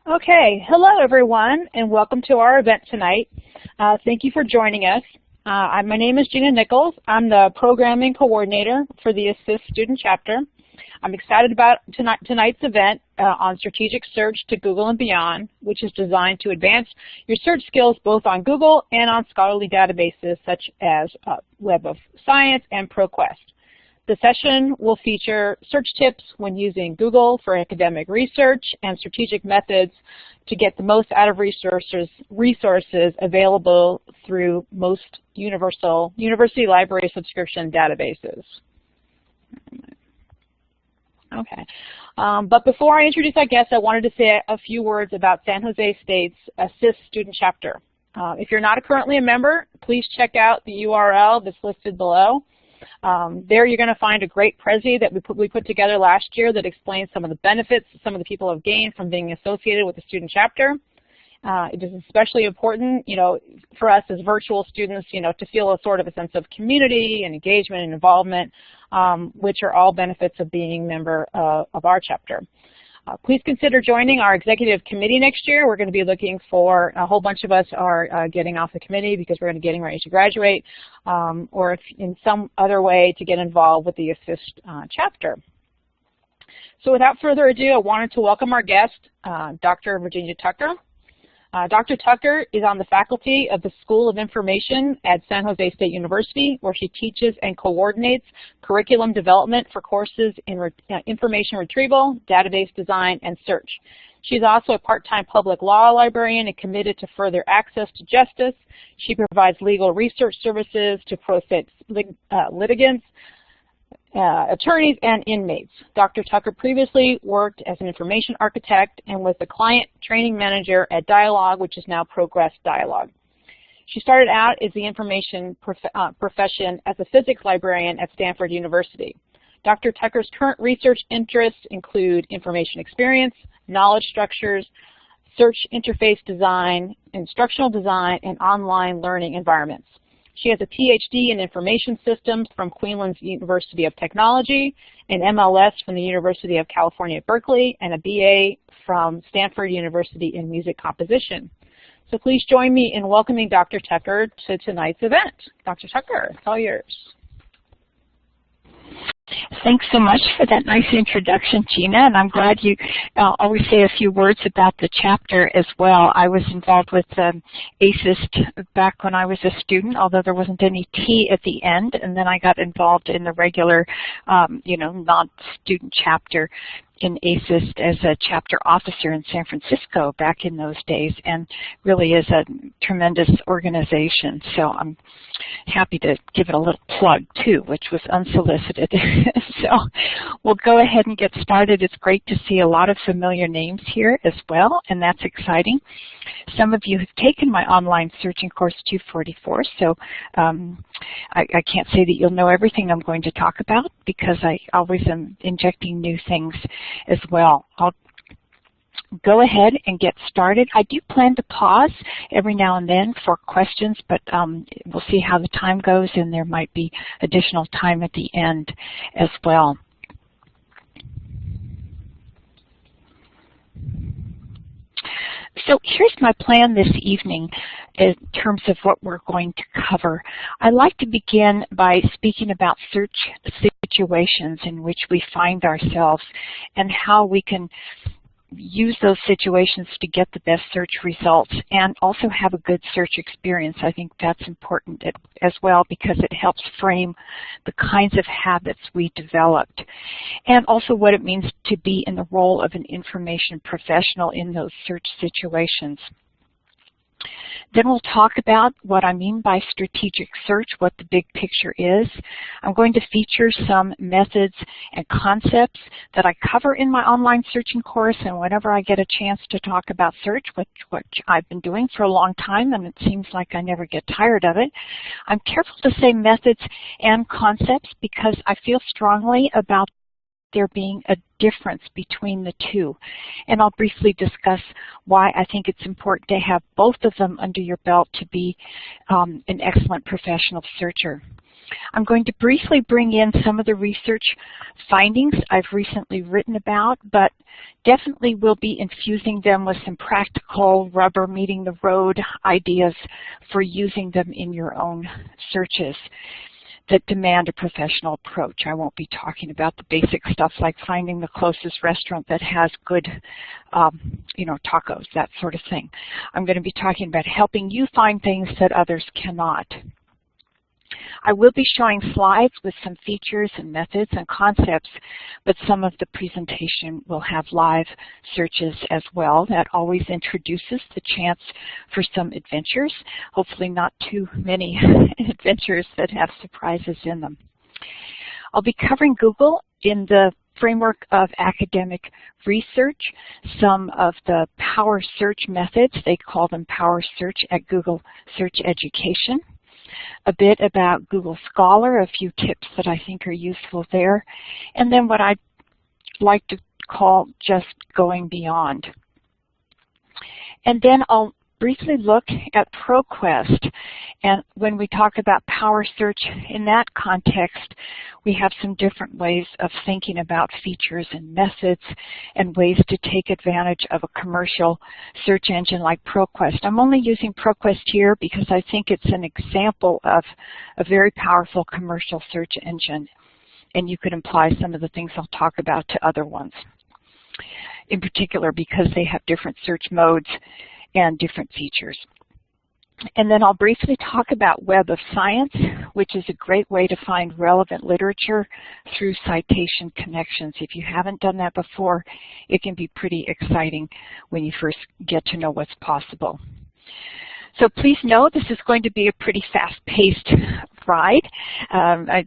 Okay, hello everyone, and welcome to our event tonight. Thank you for joining us. My name is Gina Nichols. I'm the Programming Coordinator for the ASIS Student Chapter. I'm excited about tonight's event on strategic search to Google and beyond, which is designed to advance your search skills both on Google and on scholarly databases such as Web of Science and ProQuest. The session will feature search tips when using Google for academic research and strategic methods to get the most out of resources available through most university library subscription databases. Okay, but before I introduce our guests, I wanted to say a few words about San Jose State's ASIS Student Chapter. If you're not currently a member, please check out the URL that's listed below. There you're going to find a great Prezi that we put together last year that explains some of the benefits some of the people have gained from being associated with the student chapter. It is especially important, for us as virtual students, to feel a sort of a sense of community and engagement and involvement, which are all benefits of being a member of our chapter. Please consider joining our executive committee next year. We're going to be looking for, a whole bunch of us are getting off the committee because we're going to be getting ready to graduate, or if in some other way to get involved with the ASIS chapter. So without further ado, I wanted to welcome our guest, Dr. Virginia Tucker. Dr. Tucker is on the faculty of the School of Information at San Jose State University, where she teaches and coordinates curriculum development for courses in information retrieval, database design, and search. She's also a part-time public law librarian and committed to further access to justice. She provides legal research services to proficient litigants, attorneys, and inmates. Dr. Tucker previously worked as an information architect and was the client training manager at Dialogue, which is now ProQuest Dialogue. She started out as the information profession as a physics librarian at Stanford University. Dr. Tucker's current research interests include information experience, knowledge structures, search interface design, instructional design, and online learning environments. She has a PhD in Information Systems from Queensland University of Technology, an MLS from the University of California at Berkeley, and a BA from Stanford University in Music Composition. So please join me in welcoming Dr. Tucker to tonight's event. Dr. Tucker, it's all yours. Thanks so much for that nice introduction, Gina, and I'm glad you always say a few words about the chapter as well. I was involved with ASIS&T back when I was a student, although there wasn't any T at the end, and then I got involved in the regular, non-student chapter in ASIS&T as a chapter officer in San Francisco back in those days, and really is a tremendous organization. So I'm happy to give it a little plug too, which was unsolicited. So we'll go ahead and get started. It's great to see a lot of familiar names here as well, and that's exciting. Some of you have taken my online searching course 244, so I can't say that you'll know everything I'm going to talk about because I always am injecting new things as well. I'll go ahead and get started. I do plan to pause every now and then for questions, but we'll see how the time goes, and there might be additional time at the end as well. So here's my plan this evening in terms of what we're going to cover. I'd like to begin by speaking about search situations in which we find ourselves and how we can use those situations to get the best search results and also have a good search experience. I think that's important as well because it helps frame the kinds of habits we developed and also what it means to be in the role of an information professional in those search situations. Then we'll talk about what I mean by strategic search, what the big picture is. I'm going to feature some methods and concepts that I cover in my online searching course, and whenever I get a chance to talk about search, which I've been doing for a long time, and it seems like I never get tired of it, I'm careful to say methods and concepts because I feel strongly about there being a difference between the two. And I'll briefly discuss why I think it's important to have both of them under your belt to be an excellent professional searcher. I'm going to briefly bring in some of the research findings I've recently written about, but definitely will be infusing them with some practical rubber meeting the road ideas for using them in your own searches that demand a professional approach. I won't be talking about the basic stuff like finding the closest restaurant that has good, tacos, that sort of thing. I'm going to be talking about helping you find things that others cannot. I will be showing slides with some features and methods and concepts, but some of the presentation will have live searches as well. That always introduces the chance for some adventures, hopefully not too many adventures that have surprises in them. I'll be covering Google in the framework of academic research, some of the power search methods. They call them power search at Google Search Education. A bit about Google Scholar, a few tips that I think are useful there, and then what I'd like to call just going beyond. And then I'll briefly look at ProQuest, and when we talk about power search in that context, we have some different ways of thinking about features and methods and ways to take advantage of a commercial search engine like ProQuest. I'm only using ProQuest here because I think it's an example of a very powerful commercial search engine, and you could apply some of the things I'll talk about to other ones, in particular because they have different search modes and different features. And then I'll briefly talk about Web of Science, which is a great way to find relevant literature through citation connections. If you haven't done that before, it can be pretty exciting when you first get to know what's possible. So please know this is going to be a pretty fast-paced ride.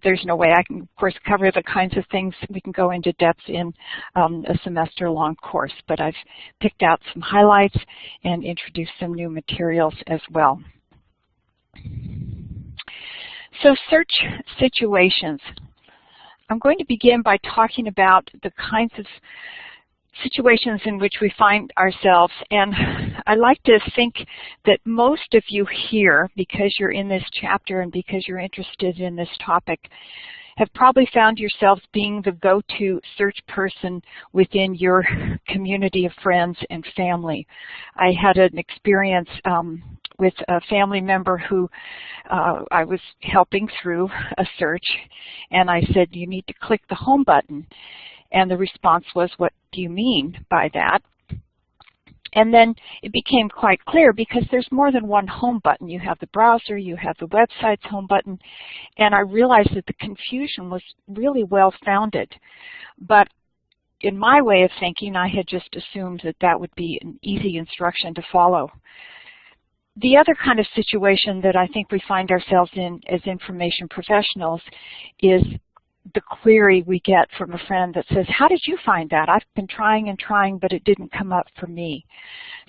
There's no way I can, of course, cover the kinds of things we can go into depth in a semester-long course, but I've picked out some highlights and introduced some new materials as well. So search situations. I'm going to begin by talking about the kinds of situations in which we find ourselves, and I like to think that most of you here, because you're in this chapter and because you're interested in this topic, have probably found yourselves being the go-to search person within your community of friends and family. I had an experience with a family member who I was helping through a search, and I said, you need to click the home button. And the response was, what do you mean by that? And then it became quite clear because there's more than one home button. You have the browser, you have the website's home button, and I realized that the confusion was really well-founded. But in my way of thinking, I had just assumed that that would be an easy instruction to follow. The other kind of situation that I think we find ourselves in as information professionals is the query we get from a friend that says, how did you find that? I've been trying and trying, but it didn't come up for me.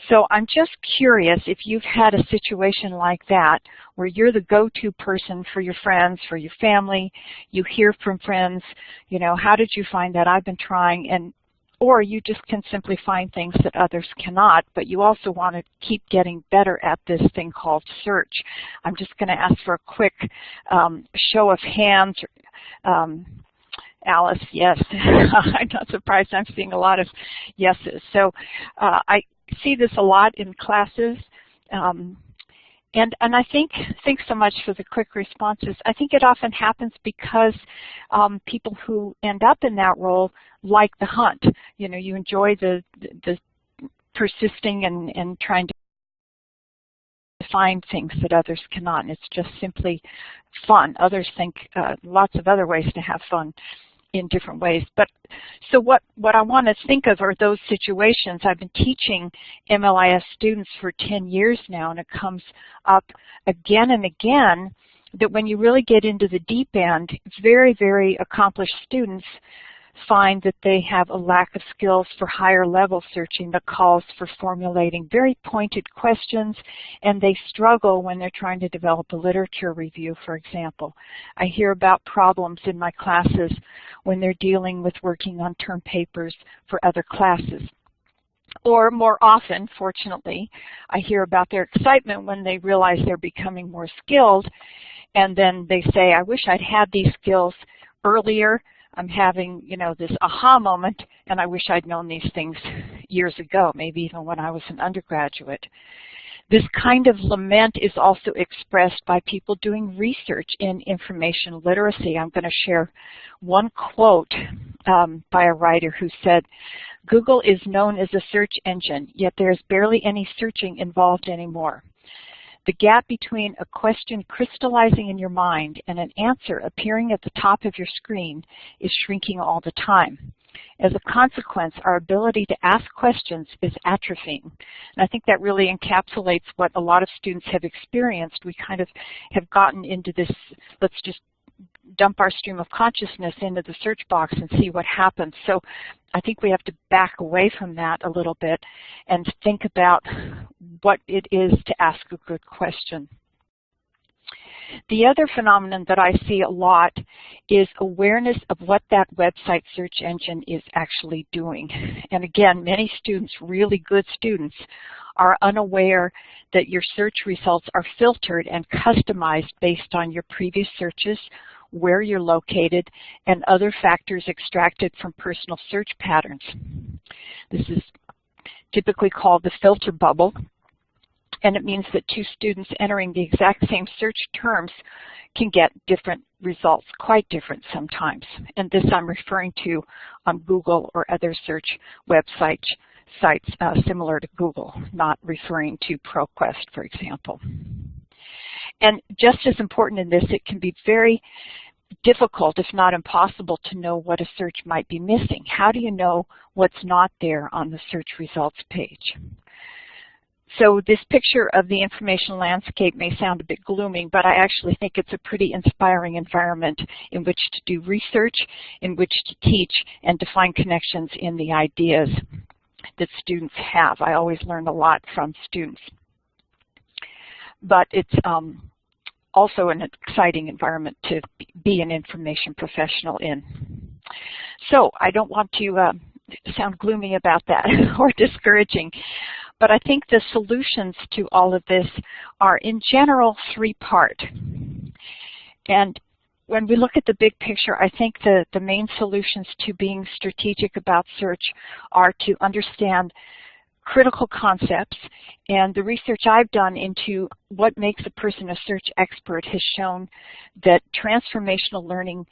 So I'm just curious if you've had a situation like that where you're the go-to person for your friends, for your family, you hear from friends, how did you find that? I've been trying, and or you just can simply find things that others cannot, but you also want to keep getting better at this thing called search. I'm just going to ask for a quick show of hands. Alice, yes. I'm not surprised I'm seeing a lot of yeses. So I see this a lot in classes. And I think, thanks so much for the quick responses. I think it often happens because people who end up in that role like the hunt. You enjoy the persisting and trying to find things that others cannot, and it's just simply fun. Others think lots of other ways to have fun in different ways. But so what I want to think of are those situations. I've been teaching MLIS students for 10 years now, and it comes up again and again that when you really get into the deep end, very, very accomplished students find that they have a lack of skills for higher level searching that calls for formulating very pointed questions, and they struggle when they're trying to develop a literature review, for example. I hear about problems in my classes when they're dealing with working on term papers for other classes. Or more often, fortunately, I hear about their excitement when they realize they're becoming more skilled, and then they say, I wish I'd had these skills earlier. I'm having, you know, this aha moment, and I wish I'd known these things years ago, maybe even when I was an undergraduate. This kind of lament is also expressed by people doing research in information literacy. I'm going to share one quote by a writer who said, "Google is known as a search engine, yet there's barely any searching involved anymore. The gap between a question crystallizing in your mind and an answer appearing at the top of your screen is shrinking all the time. As a consequence, our ability to ask questions is atrophying." And I think that really encapsulates what a lot of students have experienced. We kind of have gotten into this, let's just dump our stream of consciousness into the search box and see what happens. So I think we have to back away from that a little bit and think about what it is to ask a good question. The other phenomenon that I see a lot is awareness of what that website search engine is actually doing. And again, many students, really good students, are unaware that your search results are filtered and customized based on your previous searches, where you're located, and other factors extracted from personal search patterns. This is typically called the filter bubble. And it means that two students entering the exact same search terms can get different results, quite different sometimes. And this I'm referring to on Google or other search websites similar to Google, not referring to ProQuest, for example. And just as important in this, it can be very difficult, if not impossible, to know what a search might be missing. How do you know what's not there on the search results page? So this picture of the information landscape may sound a bit gloomy, but I actually think it's a pretty inspiring environment in which to do research, in which to teach, and to find connections in the ideas that students have. I always learn a lot from students. But it's also an exciting environment to be an information professional in. So I don't want to sound gloomy about that or discouraging. But I think the solutions to all of this are, in general, three-part. And when we look at the big picture, I think the main solutions to being strategic about search are to understand critical concepts. And the research I've done into what makes a person a search expert has shown that transformational learning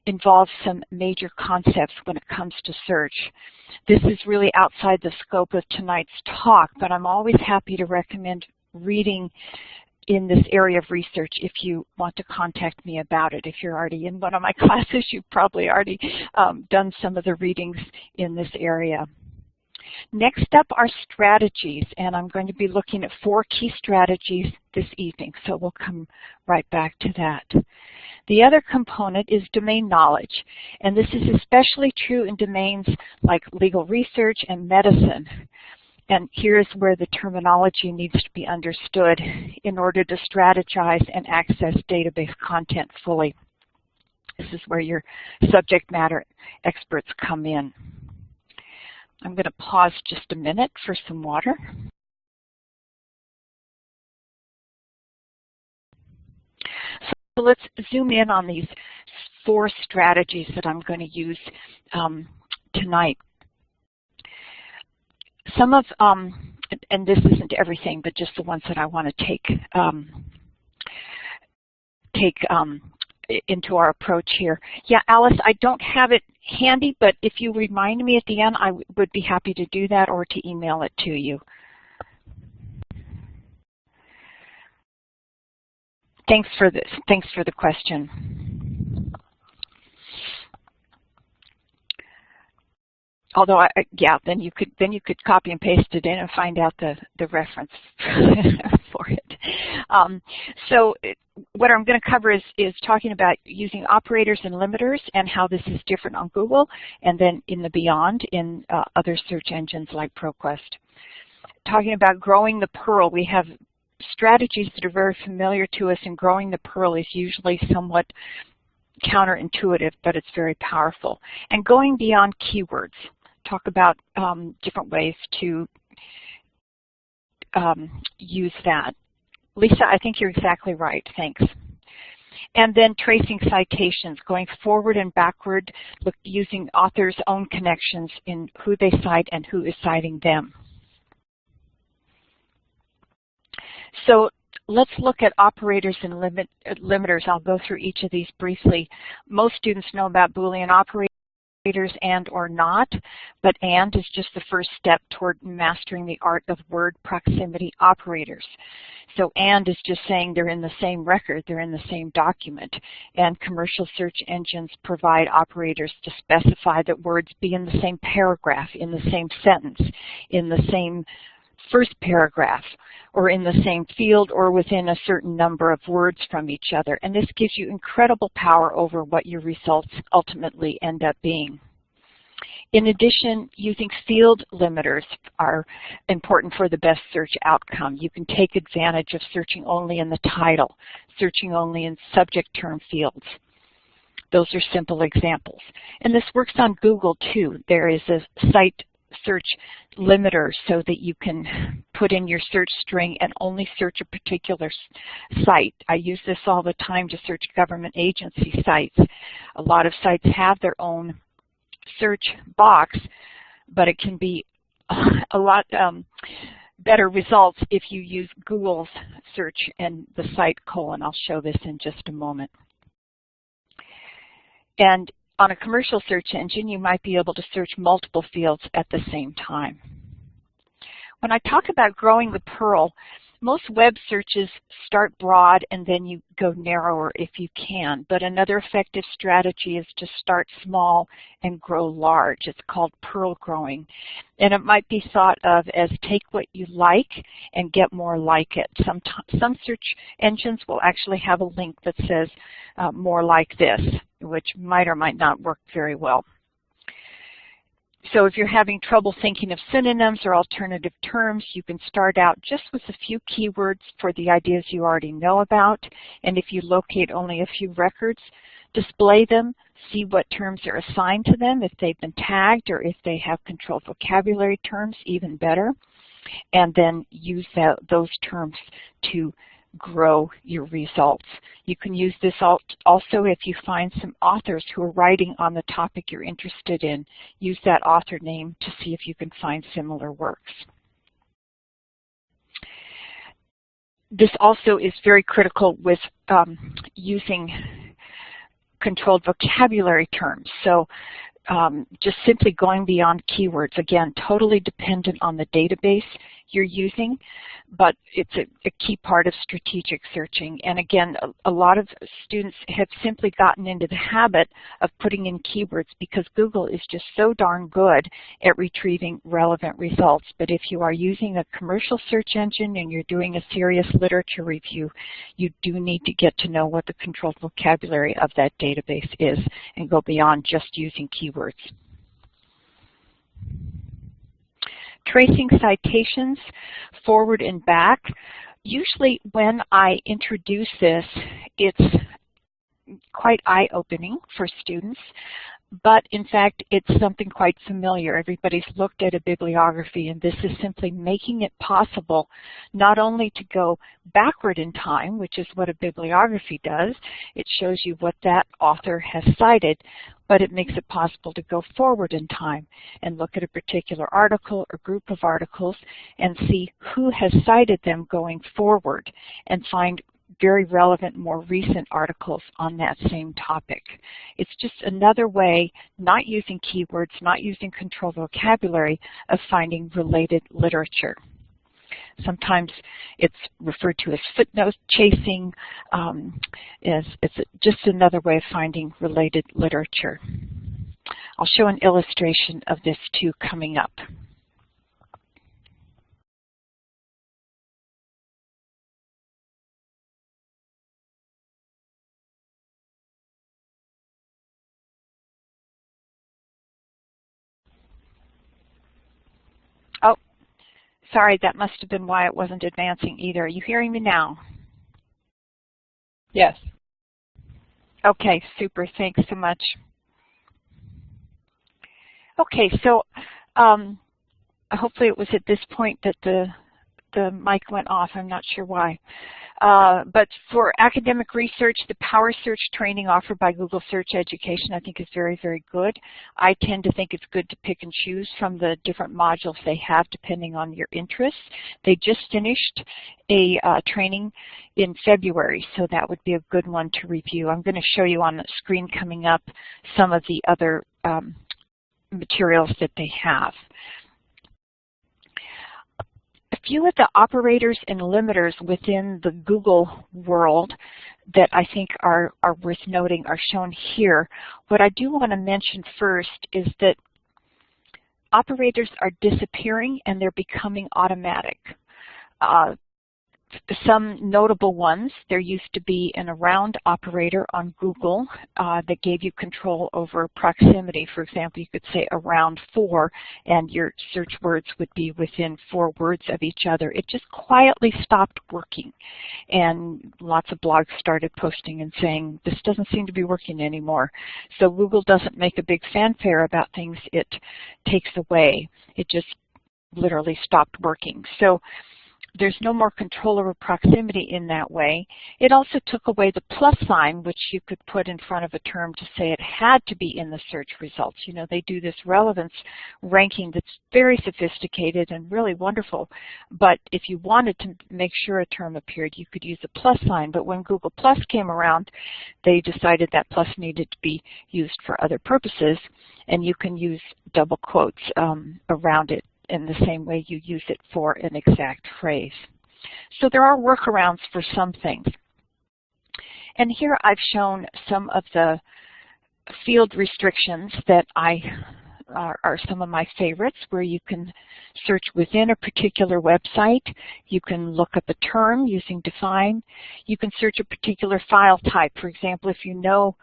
involves some major concepts when it comes to search. This is really outside the scope of tonight's talk, but I'm always happy to recommend reading in this area of research if you want to contact me about it. If you're already in one of my classes, you've probably already done some of the readings in this area. Next up are strategies, and I'm going to be looking at 4 key strategies this evening, so we'll come right back to that. The other component is domain knowledge, and this is especially true in domains like legal research and medicine. And here's where the terminology needs to be understood in order to strategize and access database content fully. This is where your subject matter experts come in. I'm going to pause just a minute for some water. So let's zoom in on these 4 strategies that I'm going to use tonight. Some of, and this isn't everything, but just the ones that I want to take into our approach here. Yeah, Alice, I don't have it handy, but if you remind me at the end, I would be happy to do that or to email it to you. Thanks for this. Thanks for the question. Although, yeah, then you could copy and paste it in and find out the reference for it. So what I'm going to cover is talking about using operators and limiters and how this is different on Google, and then in the beyond in other search engines like ProQuest. Talking about growing the pearl, we have strategies that are very familiar to us, and growing the pearl is usually somewhat counterintuitive, but it's very powerful. And going beyond keywords. Talk about different ways to use that. Lisa, I think you're exactly right. Thanks. And then tracing citations, going forward and backward, using authors' own connections in who they cite and who is citing them. So let's look at operators and limiters. I'll go through each of these briefly. Most students know about Boolean operators and or not, but and is just the first step toward mastering the art of word proximity operators. So and is just saying they're in the same record, they're in the same document, and commercial search engines provide operators to specify that words be in the same paragraph, in the same sentence, in the same first paragraph, or in the same field, or within a certain number of words from each other. And this gives you incredible power over what your results ultimately end up being. In addition, using field limiters are important for the best search outcome. You can take advantage of searching only in the title, searching only in subject term fields. Those are simple examples. And this works on Google too. There is a site search limiter so that you can put in your search string and only search a particular site. I use this all the time to search government agency sites. A lot of sites have their own search box, but it can be a lot better results if you use Google's search and the site colon. I'll show this in just a moment. And on a commercial search engine, you might be able to search multiple fields at the same time. When I talk about growing the pearl, most web searches start broad and then you go narrower if you can. But another effective strategy is to start small and grow large. It's called pearl growing. And it might be thought of as take what you like and get more like it. Some search engines will actually have a link that says more like this, which might or might not work very well. So if you're having trouble thinking of synonyms or alternative terms, you can start out just with a few keywords for the ideas you already know about. And if you locate only a few records, display them, see what terms are assigned to them, if they've been tagged or if they have controlled vocabulary terms, even better. And then use those terms to grow your results. You can use this also if you find some authors who are writing on the topic you're interested in. Use that author name to see if you can find similar works. This also is very critical with using controlled vocabulary terms. So just simply going beyond keywords, again, totally dependent on the database you're using, but it's a key part of strategic searching. And again, a lot of students have simply gotten into the habit of putting in keywords because Google is just so darn good at retrieving relevant results. But if you are using a commercial search engine and you're doing a serious literature review, you do need to get to know what the controlled vocabulary of that database is and go beyond just using keywords. Tracing citations forward and back. Usually when I introduce this, it's quite eye-opening for students, but in fact it's something quite familiar. Everybody's looked at a bibliography, and this is simply making it possible not only to go backward in time, which is what a bibliography does, it shows you what that author has cited, but it makes it possible to go forward in time and look at a particular article or group of articles and see who has cited them going forward and find very relevant, more recent articles on that same topic. It's just another way, not using keywords, not using controlled vocabulary, of finding related literature. Sometimes it's referred to as footnote chasing. It's just another way of finding related literature. I'll show an illustration of this too coming up. Oh, sorry, that must have been why it wasn't advancing either. Are you hearing me now? Yes. Okay, super. Thanks so much. Okay, so hopefully it was at this point that the the mic went off. I'm not sure why. But for academic research, the Power Search training offered by Google Search Education I think is very, very good. I tend to think it's good to pick and choose from the different modules they have depending on your interests. They just finished a training in February, so that would be a good one to review. I'm going to show you on the screen coming up some of the other materials that they have. A few of the operators and limiters within the Google world that I think are worth noting are shown here. What I do want to mention first is that operators are disappearing and they're becoming automatic. Some notable ones, there used to be an around operator on Google that gave you control over proximity. For example, you could say around 4 and your search words would be within 4 words of each other. It just quietly stopped working, and lots of blogs started posting and saying, this doesn't seem to be working anymore. So Google doesn't make a big fanfare about things it takes away. It just literally stopped working. So there's no more control over proximity in that way. It also took away the plus sign, which you could put in front of a term to say it had to be in the search results. You know, they do this relevance ranking that's very sophisticated and really wonderful. But if you wanted to make sure a term appeared, you could use a plus sign. But when Google Plus came around, they decided that plus needed to be used for other purposes, and you can use double quotes around it in the same way you use it for an exact phrase. So there are workarounds for some things. And here I've shown some of the field restrictions that are some of my favorites, where you can search within a particular website. You can look up a term using define. You can search a particular file type. For example, if you know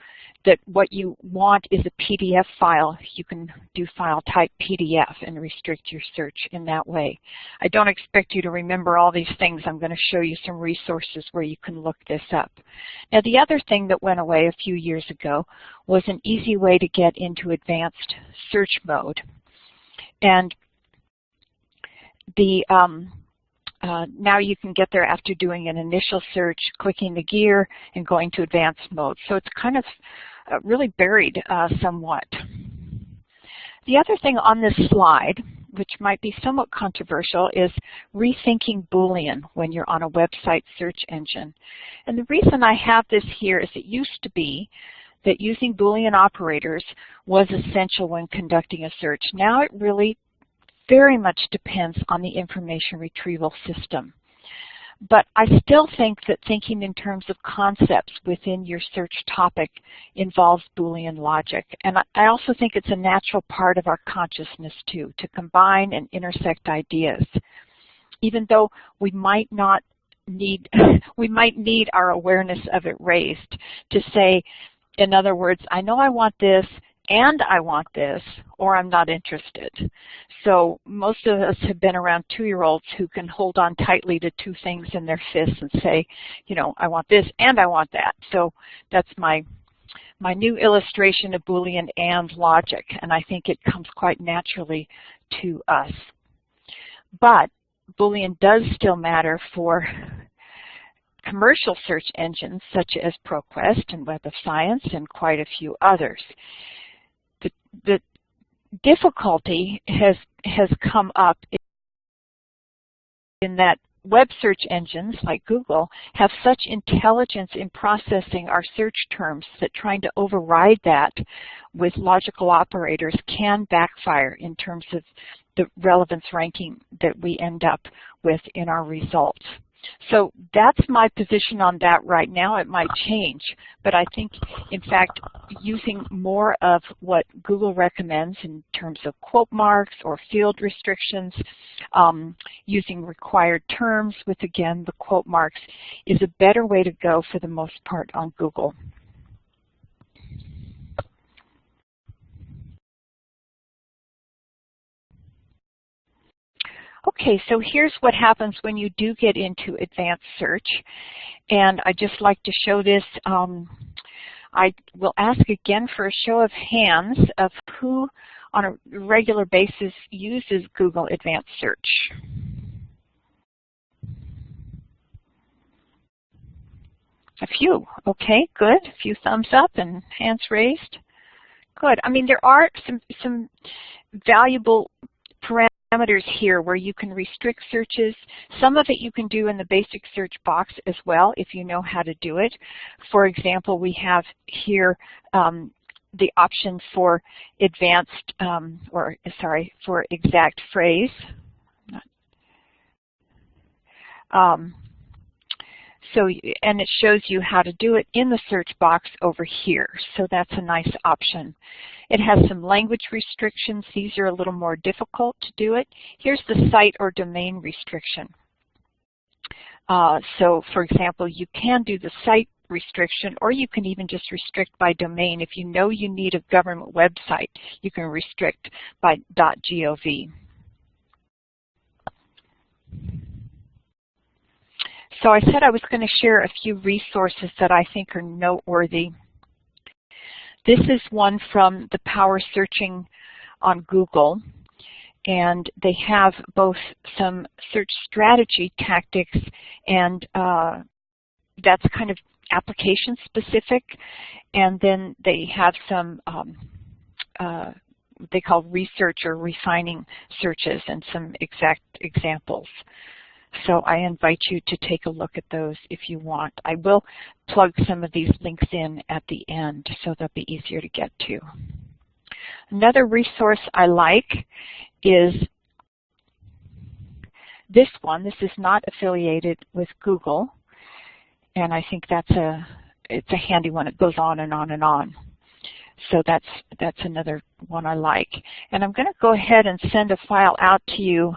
that what you want is a PDF file, you can do file type PDF and restrict your search in that way. I don't expect you to remember all these things. I'm going to show you some resources where you can look this up. Now, the other thing that went away a few years ago was an easy way to get into advanced search mode. And the now you can get there after doing an initial search, clicking the gear, and going to advanced mode. So it's kind of really buried somewhat. The other thing on this slide, which might be somewhat controversial, is rethinking Boolean when you're on a website search engine. And the reason I have this here is it used to be that using Boolean operators was essential when conducting a search. Now it really very much depends on the information retrieval system. But I still think that thinking in terms of concepts within your search topic involves Boolean logic. And I also think it's a natural part of our consciousness too, to combine and intersect ideas. Even though we might not need, we might need our awareness of it raised to say, in other words, I know I want this, and I want this, or I'm not interested. So most of us have been around 2-year-olds who can hold on tightly to 2 things in their fists and say, you know, I want this and I want that. So that's my new illustration of Boolean and logic, and I think it comes quite naturally to us. But Boolean does still matter for commercial search engines such as ProQuest and Web of Science and quite a few others. The difficulty has come up in that web search engines like Google have such intelligence in processing our search terms that trying to override that with logical operators can backfire in terms of the relevance ranking that we end up with in our results. So that's my position on that right now. It might change, but I think, in fact, using more of what Google recommends in terms of quote marks or field restrictions, using required terms with, again, the quote marks, is a better way to go for the most part on Google. Okay, so here's what happens when you do get into advanced search, and I just like to show this. I will ask again for a show of hands of who on a regular basis uses Google Advanced Search. A few. Okay, good. A few thumbs up and hands raised. Good. I mean, there are some valuable parameters here where you can restrict searches. Some of it you can do in the basic search box as well if you know how to do it. For example, we have here the option for advanced, for exact phrase. And it shows you how to do it in the search box over here. So that's a nice option. It has some language restrictions. These are a little more difficult to do it. Here's the site or domain restriction. So for example, you can do the site restriction, or you can even just restrict by domain. If you know you need a government website, you can restrict by .gov. So I said I was going to share a few resources that I think are noteworthy. This is one from the Power Searching on Google, and they have both some search strategy tactics, and that's kind of application specific, and then they have some they call research or refining searches and some exact examples. So I invite you to take a look at those if you want. I will plug some of these links in at the end so they'll be easier to get to. Another resource I like is this one. This is not affiliated with Google, and I think it's a handy one. It goes on and on and on. So that's another one I like. And I'm going to go ahead and send a file out to you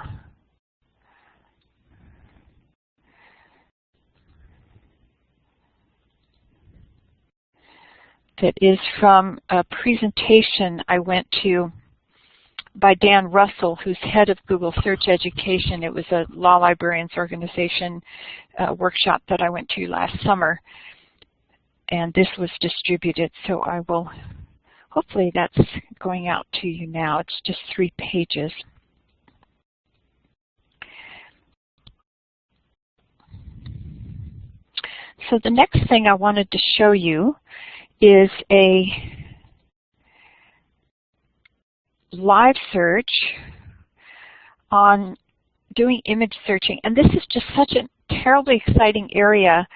that is from a presentation I went to by Dan Russell, who's head of Google Search Education. It was a Law Librarians Organization workshop that I went to last summer, and this was distributed, so I will, hopefully that's going out to you now. It's just 3 pages. So the next thing I wanted to show you is a live search on doing image searching. And this is just such a terribly exciting area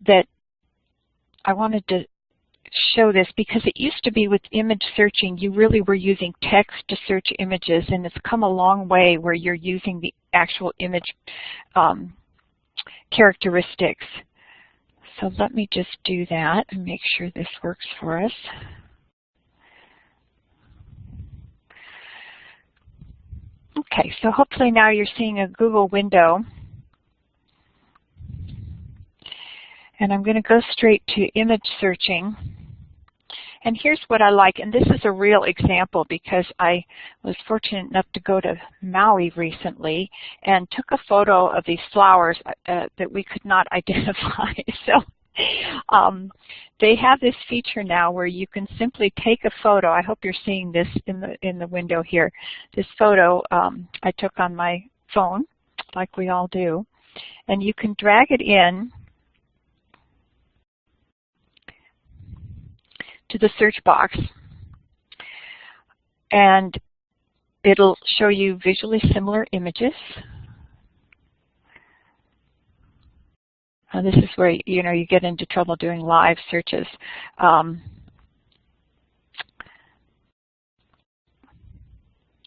that I wanted to show this, because it used to be with image searching, you really were using text to search images, and it's come a long way where you're using the actual image characteristics. So let me just do that and make sure this works for us. Okay, so hopefully now you're seeing a Google window. And I'm going to go straight to image searching. And here's what I like, and this is a real example because I was fortunate enough to go to Maui recently and took a photo of these flowers that we could not identify. So they have this feature now where you can simply take a photo. I hope you're seeing this in the window here. This photo I took on my phone, like we all do, and you can drag it in to the search box, and it'll show you visually similar images. This is where you get into trouble doing live searches.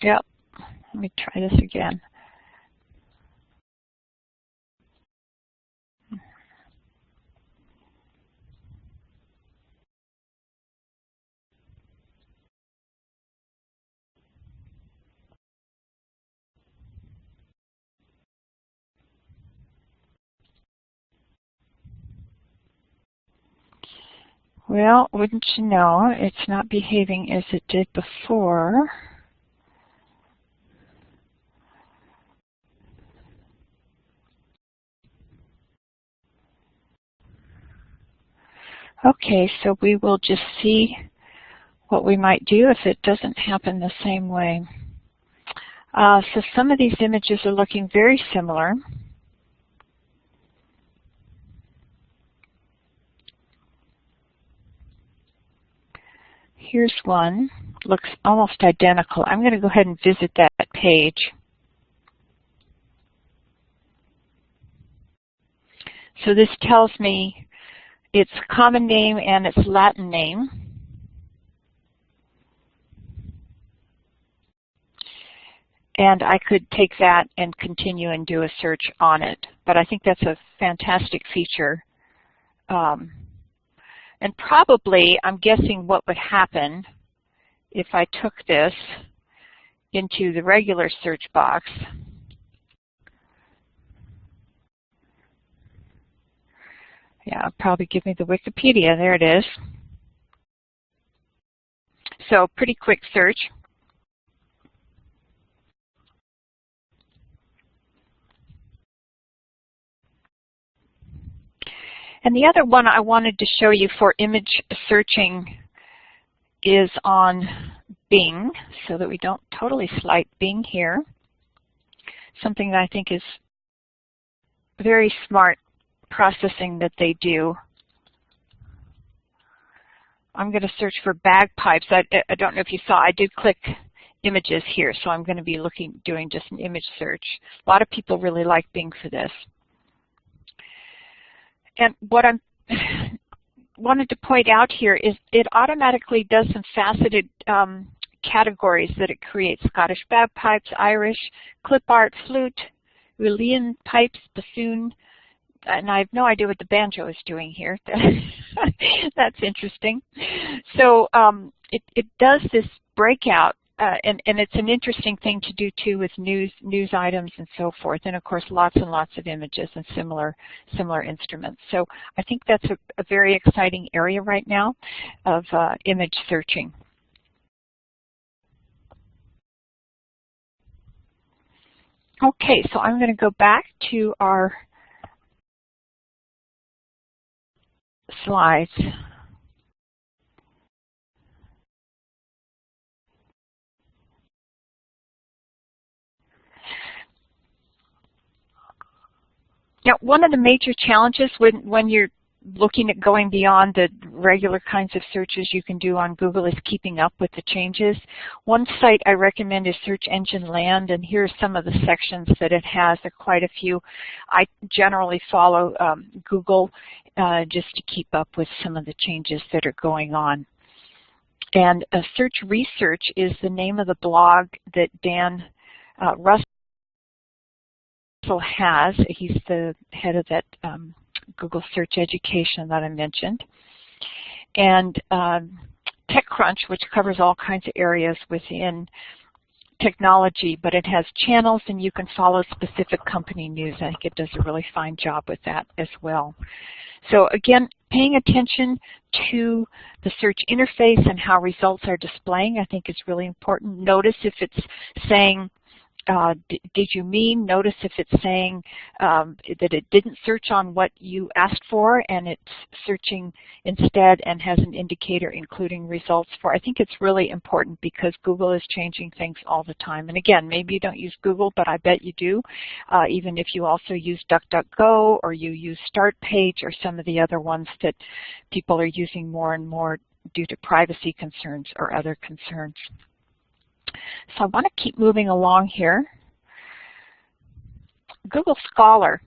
Yep, let me try this again. Well, wouldn't you know, it's not behaving as it did before. Okay, so we will just see what we might do if it doesn't happen the same way. So some of these images are looking very similar. Here's one. Looks almost identical. I'm going to go ahead and visit that page. So this tells me its common name and its Latin name. And I could take that and continue and do a search on it. But I think that's a fantastic feature. And probably, I'm guessing what would happen if I took this into the regular search box. Yeah, it'll probably give me the Wikipedia. There it is. So pretty quick search. And the other one I wanted to show you for image searching is on Bing, so that we don't totally slight Bing here. Something that I think is very smart processing that they do. I'm going to search for bagpipes. I don't know if you saw, I did click images here, so I'm going to be doing just an image search. A lot of people really like Bing for this. And what I wanted to point out here is it automatically does some faceted categories that it creates: Scottish bagpipes, Irish, clip art, flute, Uilleann pipes, bassoon, and I have no idea what the banjo is doing here. That's interesting. So it does this breakout, and it's an interesting thing to do too with news items and so forth, and of course lots and lots of images and similar instruments. So I think that's a very exciting area right now of image searching. Okay, so I'm going to go back to our slides. Now, one of the major challenges when you're looking at going beyond the regular kinds of searches you can do on Google is keeping up with the changes. One site I recommend is Search Engine Land, and here's some of the sections that it has. There are quite a few. I generally follow Google just to keep up with some of the changes that are going on. And Search Research is the name of the blog that Dan Russell has. He's the head of that Google Search Education that I mentioned. And TechCrunch, which covers all kinds of areas within technology, but it has channels and you can follow specific company news. I think it does a really fine job with that as well. So again, paying attention to the search interface and how results are displaying, I think is really important. Notice if it's saying, did you mean? Notice if it's saying that it didn't search on what you asked for and it's searching instead and has an indicator including results for. I think it's really important because Google is changing things all the time. And again, maybe you don't use Google, but I bet you do, even if you also use DuckDuckGo or you use StartPage or some of the other ones that people are using more and more due to privacy concerns or other concerns. So I want to keep moving along here. Google Scholar.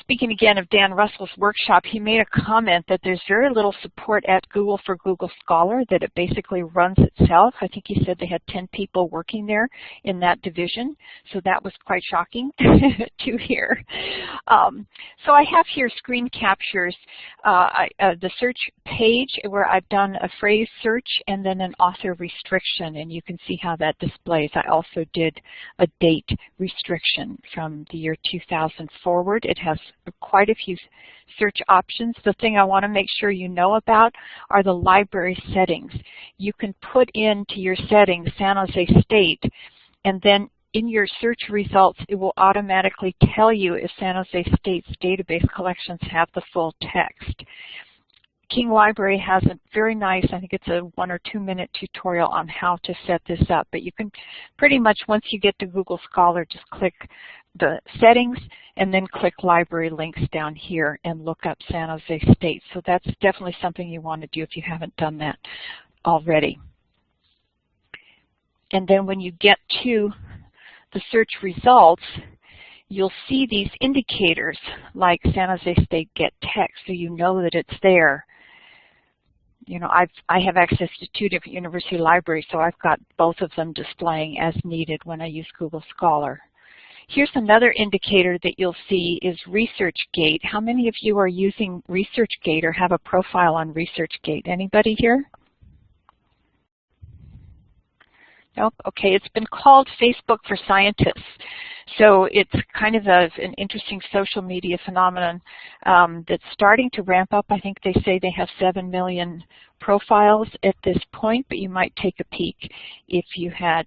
Speaking again of Dan Russell's workshop, he made a comment that there's very little support at Google for Google Scholar, that it basically runs itself. I think he said they had 10 people working there in that division, so that was quite shocking to hear. So I have here screen captures, the search page where I've done a phrase search and then an author restriction, and you can see how that displays. I also did a date restriction from the year 2000 forward. It has quite a few search options. The thing I want to make sure you know about are the library settings. You can put into your settings San Jose State, and then in your search results, it will automatically tell you if San Jose State's database collections have the full text. King Library has a very nice, I think it's a 1 or 2 minute tutorial on how to set this up. But you can pretty much, once you get to Google Scholar, just click the settings and then click library links down here and look up San Jose State. So that's definitely something you want to do if you haven't done that. already. And then when you get to the search results, you'll see these indicators like San Jose State Get Text, so you know that it's there. You know, I have access to 2 different university libraries, so I've got both of them displaying as needed when I use Google Scholar. Here's another indicator that you'll see is ResearchGate. How many of you are using ResearchGate or have a profile on ResearchGate? Anybody here? Nope. Okay, it's been called Facebook for Scientists. So it's kind of an interesting social media phenomenon that's starting to ramp up. I think they say they have 7 million profiles at this point, but you might take a peek if you had.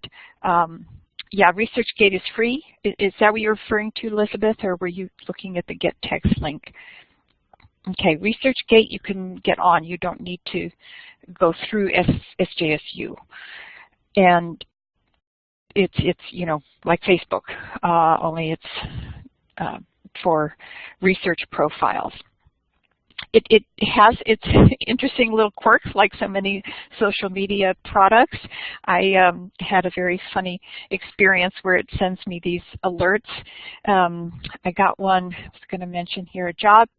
Yeah, ResearchGate is free. Is that what you're referring to, Elizabeth, or were you looking at the Get Text link? Okay, ResearchGate you can get on. You don't need to go through SJSU. And it's you know, like Facebook, only it's for research profiles. It has its interesting little quirks, like so many social media products. I had a very funny experience where it sends me these alerts. I got one, I was going to mention here, a job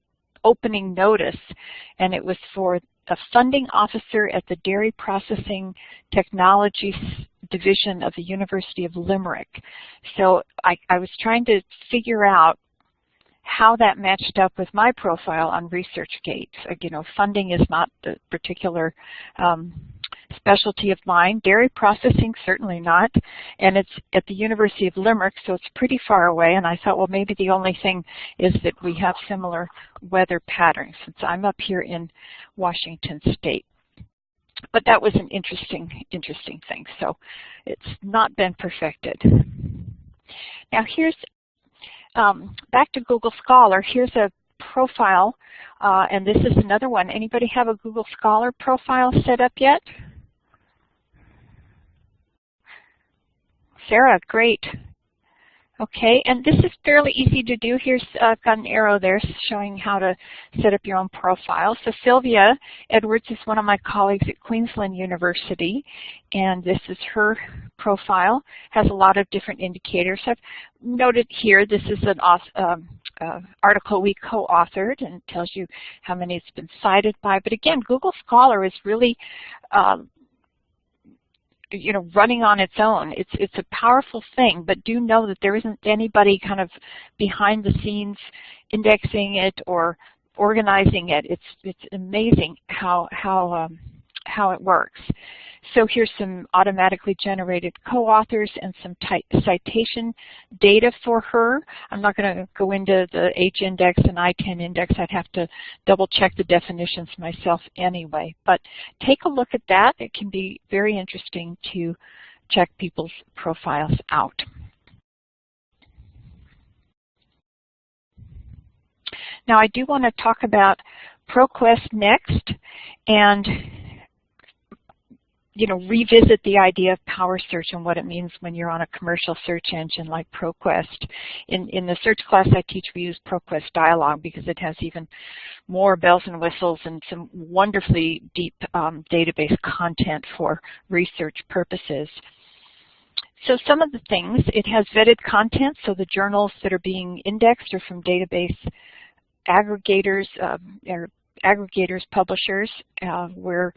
opening notice, and it was for a funding officer at the Dairy Processing Technologies Division of the University of Limerick. So I was trying to figure out how that matched up with my profile on ResearchGate. You know, funding is not the particular specialty of mine. Dairy processing, certainly not. And it's at the University of Limerick, so it's pretty far away. And I thought, well, maybe the only thing is that we have similar weather patterns, since I'm up here in Washington State. But that was an interesting thing. So it's not been perfected. Now here's back to Google Scholar. Here's a profile, and this is another one. Anybody have a Google Scholar profile set up yet? Sarah, great. Okay, and this is fairly easy to do. Here's, I've got an arrow there showing how to set up your own profile. So Sylvia Edwards is one of my colleagues at Queensland University, and this is her profile. Has a lot of different indicators. I've noted here this is an article we co-authored, and tells you how many it's been cited by. But again, Google Scholar is really you know, running on its own. It's a powerful thing, but do know that there isn't anybody kind of behind the scenes indexing it or organizing it. It's amazing how it works. So here's some automatically generated co-authors and some citation data for her. I'm not going to go into the H-index and I-10 index. I'd have to double check the definitions myself anyway. But take a look at that. It can be very interesting to check people's profiles out. Now I do want to talk about ProQuest next, and you know, revisit the idea of power search and what it means when you're on a commercial search engine like ProQuest. In the search class I teach, we use ProQuest Dialog because it has even more bells and whistles and some wonderfully deep database content for research purposes. So some of the things, it has vetted content, so the journals that are being indexed are from database aggregators, publishers, where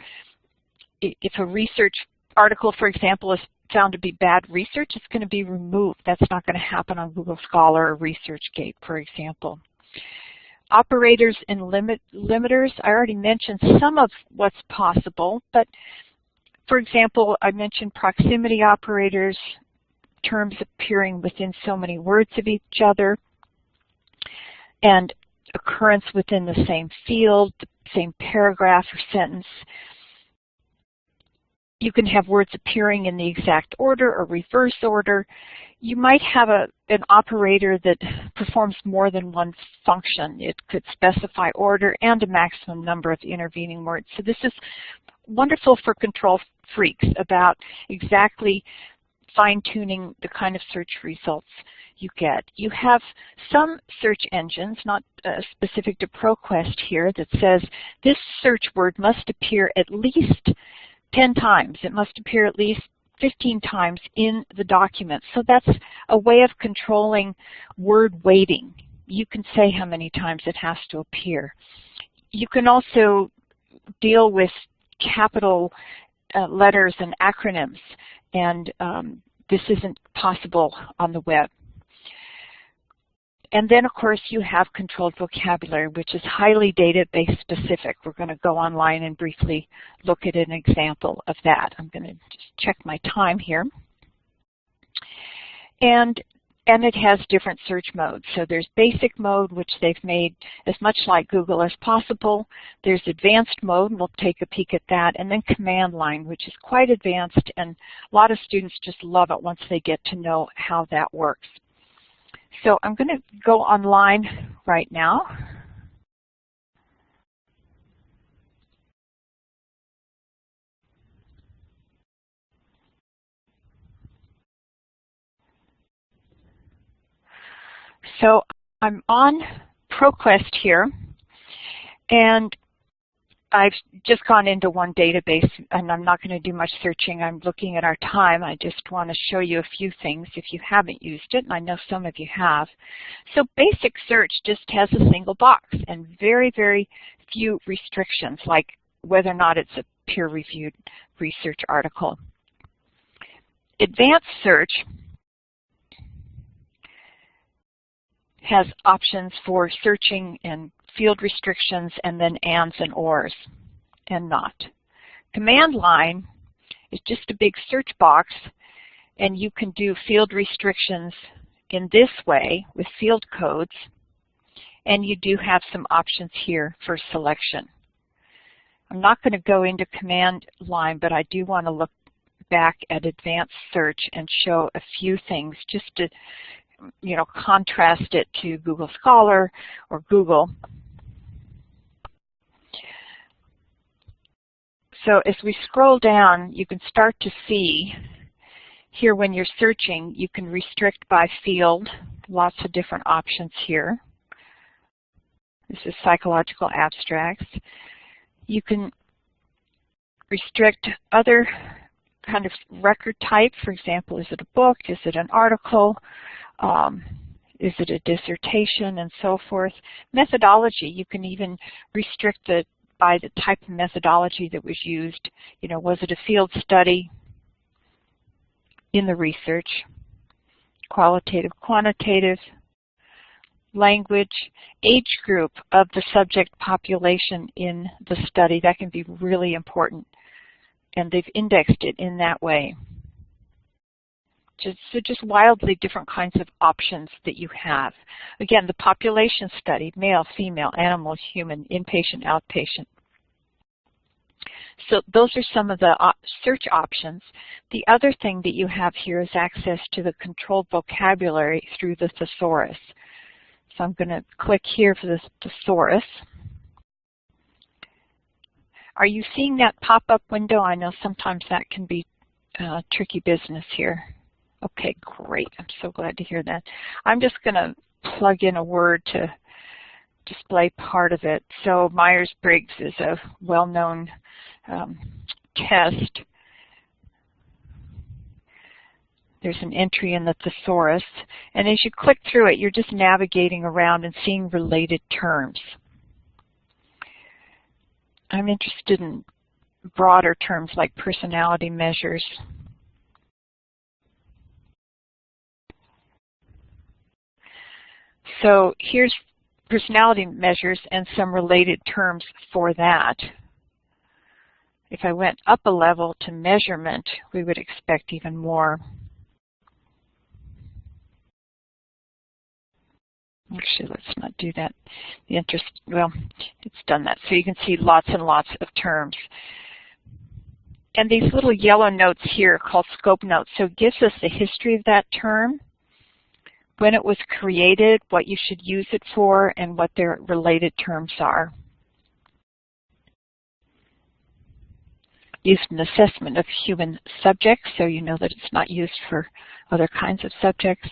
if a research article, for example, is found to be bad research, it's going to be removed. That's not going to happen on Google Scholar or ResearchGate, for example. Operators and limiters, I already mentioned some of what's possible, but for example, I mentioned proximity operators, terms appearing within so many words of each other, and occurrence within the same field, the same paragraph or sentence. You can have words appearing in the exact order or reverse order. You might have an operator that performs more than one function. It could specify order and a maximum number of intervening words. So this is wonderful for control freaks about exactly fine-tuning the kind of search results you get. You have some search engines, not specific to ProQuest here, that says this search word must appear at least 10 times. It must appear at least 15 times in the document. So that's a way of controlling word weighting. You can say how many times it has to appear. You can also deal with capital letters and acronyms, and this isn't possible on the web. And then, of course, you have controlled vocabulary, which is highly database specific. We're going to go online and briefly look at an example of that. I'm going to just check my time here. And it has different search modes. So there's basic mode, which they've made as much like Google as possible. There's advanced mode, and we'll take a peek at that. And then command line, which is quite advanced, and a lot of students just love it once they get to know how that works. So I'm going to go online right now. So I'm on ProQuest here, and I've just gone into one database, and I'm not going to do much searching. I'm looking at our time. I just want to show you a few things if you haven't used it, and I know some of you have. So basic search just has a single box and very, very few restrictions, like whether or not it's a peer-reviewed research article. Advanced search has options for searching and field restrictions, and then ands and ors, and not. Command line is just a big search box, and you can do field restrictions in this way with field codes, and you do have some options here for selection. I'm not going to go into command line, but I do want to look back at advanced search and show a few things just to, you know, contrast it to GoogleScholar or Google. So as we scroll down, you can start to see here when you're searching, you can restrict by field, lots of different options here. This is psychological abstracts. You can restrict other kind of record type. For example, is it a book? Is it an article? Is it a dissertation, and so forth? Methodology, you can even restrict by the type of methodology that was used. You know, was it a field study in the research? Qualitative, quantitative, language, age group of the subject population in the study. That can be really important, and they've indexed it in that way. So just wildly different kinds of options that you have. Again, the population study, male, female, animal, human, inpatient, outpatient. So those are some of the search options. The other thing that you have here is access to the controlled vocabulary through the thesaurus. So I'm going to click here for this thesaurus. Are you seeing that pop-up window? I know sometimes that can be tricky business here. Okay, great. I'm so glad to hear that. I'm just going to plug in a word to display part of it. So Myers-Briggs is a well-known test. There's an entry in the thesaurus. And as you click through it, you're just navigating around and seeing related terms. I'm interested in broader terms like personality measures. So here's personality measures and some related terms for that. If I went up a level to measurement, we would expect even more. Actually, let's not do that. Well, it's done that. So you can see lots and lots of terms. And these little yellow notes here are called scope notes. So it gives us the history of that term, when it was created, what you should use it for, and what their related terms are. Used in assessment of human subjects, so you know that it's not used for other kinds of subjects.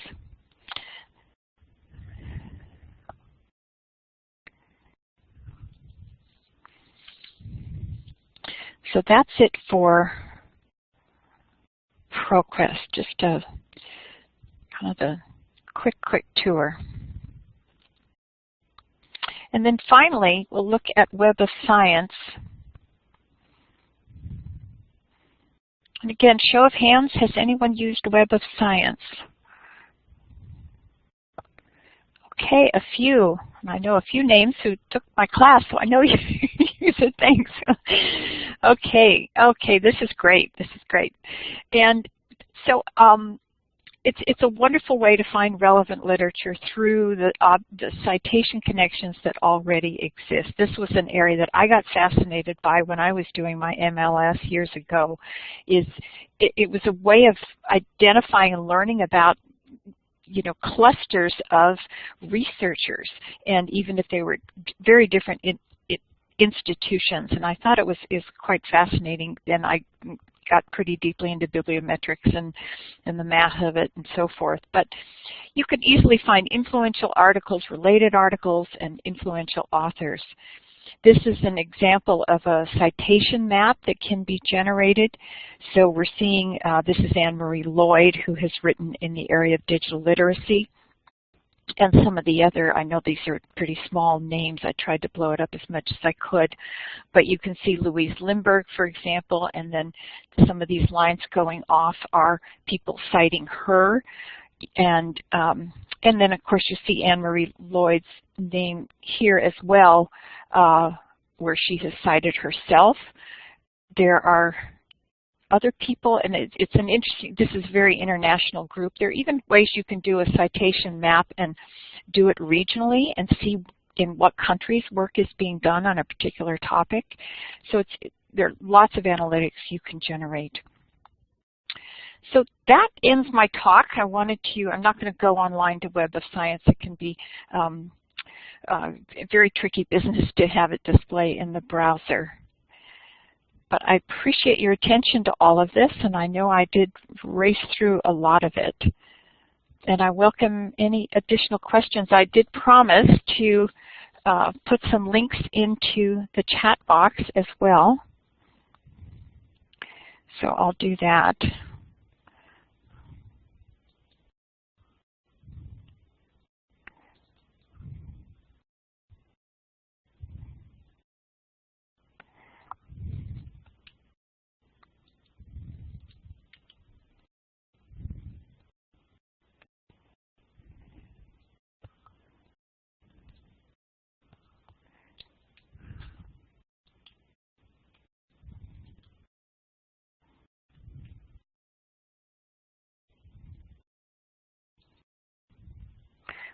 So that's it for ProQuest, just a kind of a quick tour. And then finally, we'll look at Web of Science. And again, show of hands, has anyone used Web of Science? Okay, a few. I know a few names who took my class, so I know you use it. Thanks. Okay, this is great. This is great. And so it's a wonderful way to find relevant literature through the citation connections that already exist. This was an area that I got fascinated by when I was doing my MLS years ago. It was a way of identifying and learning about clusters of researchers, and even if they were very different institutions. And I thought it was quite fascinating. Then I got pretty deeply into bibliometrics and the math of it and so forth. But you could easily find influential articles, related articles, and influential authors. This is an example of a citation map that can be generated. So we're seeing, this is Anne-Marie Lloyd, who has written in the area of digital literacy. And some of the other, I know these are pretty small names. I tried to blow it up as much as I could. But you can see Louise Limburg, for example, and then some of these lines going off are people citing her. And then, of course, you see Anne-Marie Lloyd's name here as well, where she has cited herself. There are other people, and it's an interesting, this is a very international group. There are even ways you can do a citation map and do it regionally and see in what countries work is being done on a particular topic. So there are lots of analytics you can generate. So that ends my talk. I'm not going to go online to Web of Science. It can be a very tricky business to have it display in the browser. But I appreciate your attention to all of this, and I know I did race through a lot of it. And I welcome any additional questions. I did promise to put some links into the chat box as well. So I'll do that.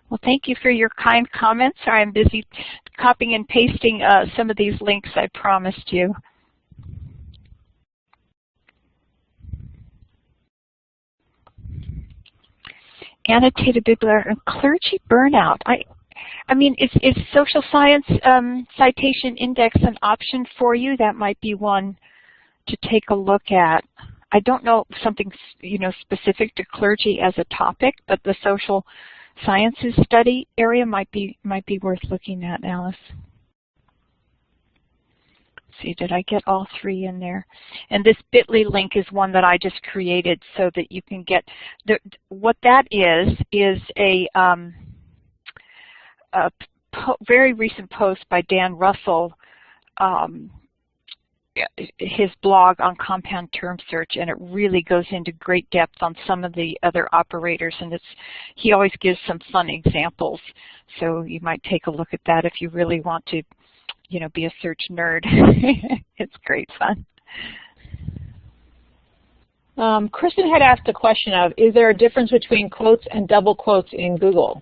Well, thank you for your kind comments. Sorry, I'm busy copying and pasting some of these links I promised you. Annotated bibliography and clergy burnout. I mean, is social science citation index an option for you? That might be one to take a look at. I don't know something specific to clergy as a topic, but the social sciences study area might be worth looking at, Alice. Let's see, did I get all three in there? And this bit.ly link is one that I just created so that you can get what that is a very recent post by Dan Russell, his blog on compound term search, and it really goes into great depth on some of the other operators, and he always gives some fun examples, so you might take a look at that if you really want to be a search nerd. It's great fun. Kristen had asked a question of, is there a difference between quotes and double quotes in Google?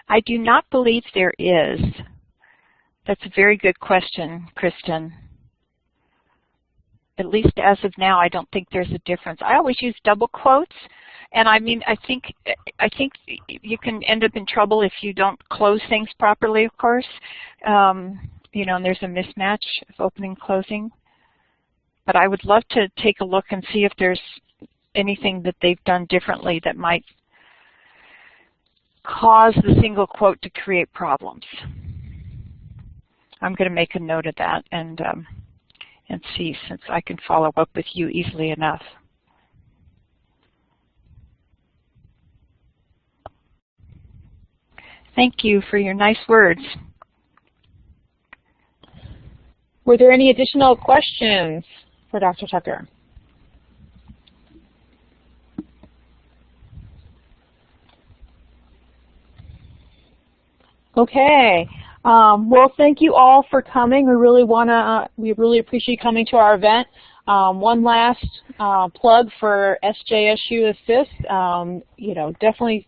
I do not believe there is. That's a very good question, Kristen. At least as of now, I don't think there's a difference. I always use double quotes, and I mean, I think you can end up in trouble if you don't close things properly, of course. And there's a mismatch of opening and closing. But I would love to take a look and see if there's anything that they've done differently that might cause the single quote to create problems. I'm going to make a note of that and see, since I can follow up with you easily enough. Thank you for your nice words. Were there any additional questions for Dr. Tucker? Okay. Well, thank you all for coming. We really appreciate you coming to our event. One last plug for SJSU Assist. Definitely,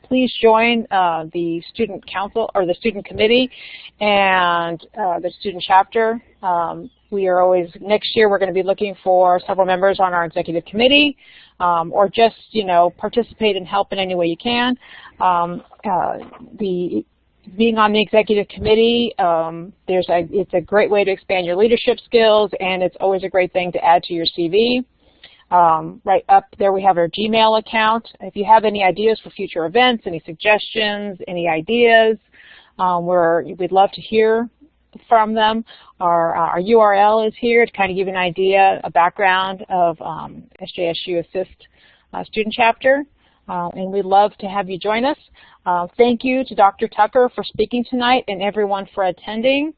please join the student council or the student committee and the student chapter. We are always, next year we're going to be looking for several members on our executive committee, or just, participate and help in any way you can. Being on the executive committee, it's a great way to expand your leadership skills, and it's always a great thing to add to your CV. Right up there we have our Gmail account. If you have any ideas for future events, any suggestions, any ideas, we'd love to hear from them. Our URL is here to kind of give you an idea, a background of SJSU Assist student chapter. And we'd love to have you join us. Thank you to Dr. Tucker for speaking tonight and everyone for attending.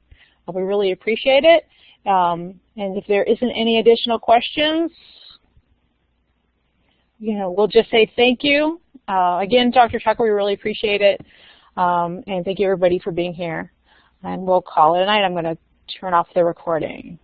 We really appreciate it. And if there isn't any additional questions, we'll just say thank you. Again, Dr. Tucker, we really appreciate it. And thank you everybody for being here. And we'll call it a night. I'm going to turn off the recording.